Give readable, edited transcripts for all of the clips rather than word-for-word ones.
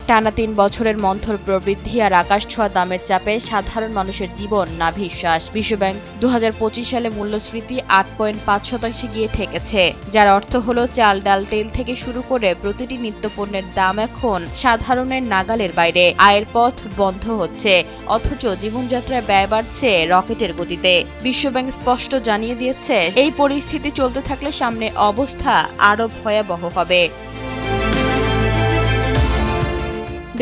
টানা ৩ বছরের মন্থর প্রবৃদ্ধি আর আকাশছোঁয়া দামের চাপে সাধারণ মানুষের জীবন নাভিশ্বাস। বিশ্বব্যাংক ২০২৫ সালে মূল্যস্ফীতি ৮.৫% গিয়ে ঠেকেছে, যার অর্থ হলো চাল, ডাল, তেল থেকে শুরু করে প্রতিটি নিত্যপণ্যের দাম এখন সাধারণের নাগালের বাইরে। আয়ের পথ বন্ধ হচ্ছে, অথচ জীবনযাত্রার ব্যয় বাড়ছে রকেটের গতিতে। বিশ্বব্যাংক স্পষ্ট জানিয়ে দিয়েছে, এই পরিস্থিতি চলতে থাকলে সামনে অবস্থা আরও ভয়াবহ হবে।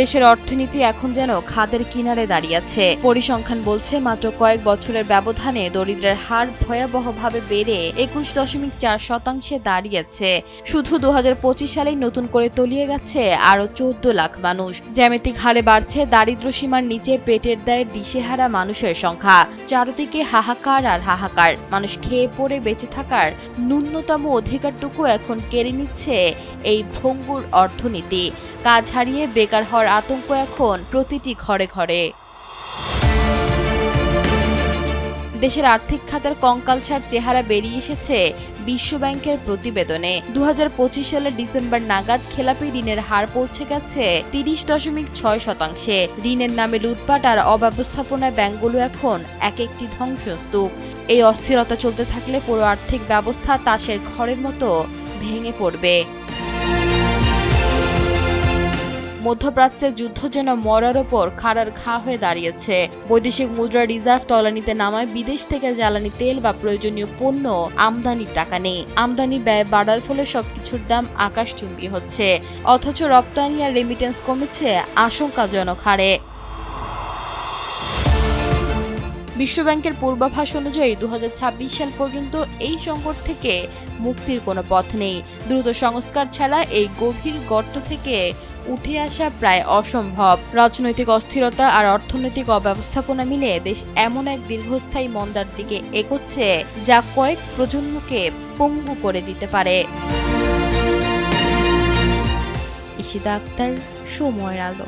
দেশের অর্থনীতি এখন যেন খাদের কিনারে দাঁড়িয়ে আছে। পরিসংখ্যান বলছে, মাত্র কয়েক বছরের ব্যবধানে দরিদ্রের হার ভয়াবহভাবে বেড়ে ২১.৪% দাঁড়িয়েছে। শুধু ২০২৫ সালেই নতুন করে তলিয়ে গেছে আরও ১৪ লাখ মানুষ। জ্যামিতিক হারে বাড়ছে দারিদ্র্যসীমার নিচে পেটের দায়ে দিশেহারা মানুষের সংখ্যা। চারদিকে হাহাকার আর হাহাকার। মানুষ খেয়ে পড়ে বেঁচে থাকার ন্যূনতম অধিকারটুকু এখন কেড়ে নিচ্ছে এই ভঙ্গুর অর্থনীতি। কাজ হারিয়ে বেকার হওয়ার আতঙ্ক এখন প্রতিটি ঘরে ঘরে। দেশের আর্থিক খাতের কঙ্কালসার চেহারা বেরিয়ে এসেছে বিশ্বব্যাংকের প্রতিবেদনে। ২০২৫ সালের ডিসেম্বর নাগাদ খেলাপি ঋণের হার পৌঁছে গেছে ৩০.৬%। ঋণের নামে লুটপাট আর অব্যবস্থাপনায় ব্যাংকগুলো এখন এক একটি ধ্বংসস্তূপ। এই অস্থিরতা চলতে থাকলে পুরো আর্থিক ব্যবস্থা তাসের ঘরের মতো ভেঙে পড়বে। মধ্যপ্রাচ্যের যুদ্ধ যেন মরার ওপর খাড়ার ঘা হয়ে দাঁড়িয়েছে। বৈদেশিক মুদ্রা রিজার্ভ তলানিতে নামায় বিদেশ থেকে জ্বালানি তেল বা প্রয়োজনীয় পণ্য আমদানির টাকা নেই। আমদানি ব্যয় বাড়ার ফলে সবকিছুর দাম আকাশচুম্বী হচ্ছে, অথচ রপ্তানি আর রেমিটেন্স কমেছে আশঙ্কাজনক হারে। বিশ্বব্যাংকের পূর্বাভাস অনুযায়ী ২০২৬ সাল পর্যন্ত এই সংকট থেকে মুক্তির কোনো পথ নেই। দ্রুত সংস্কার ছাড়া এই গভীর গর্ত থেকে উঠে আসা প্রায় অসম্ভব। রাজনৈতিক অস্থিরতা আর অর্থনৈতিক অব্যবস্থাপনা মিলে দেশ এমন এক দীর্ঘস্থায়ী মন্দার দিকে এগোচ্ছে, যা কয়েক প্রজন্মকে পঙ্গু করে দিতে পারে। ইশিতা আক্তার, সময়ের আলো।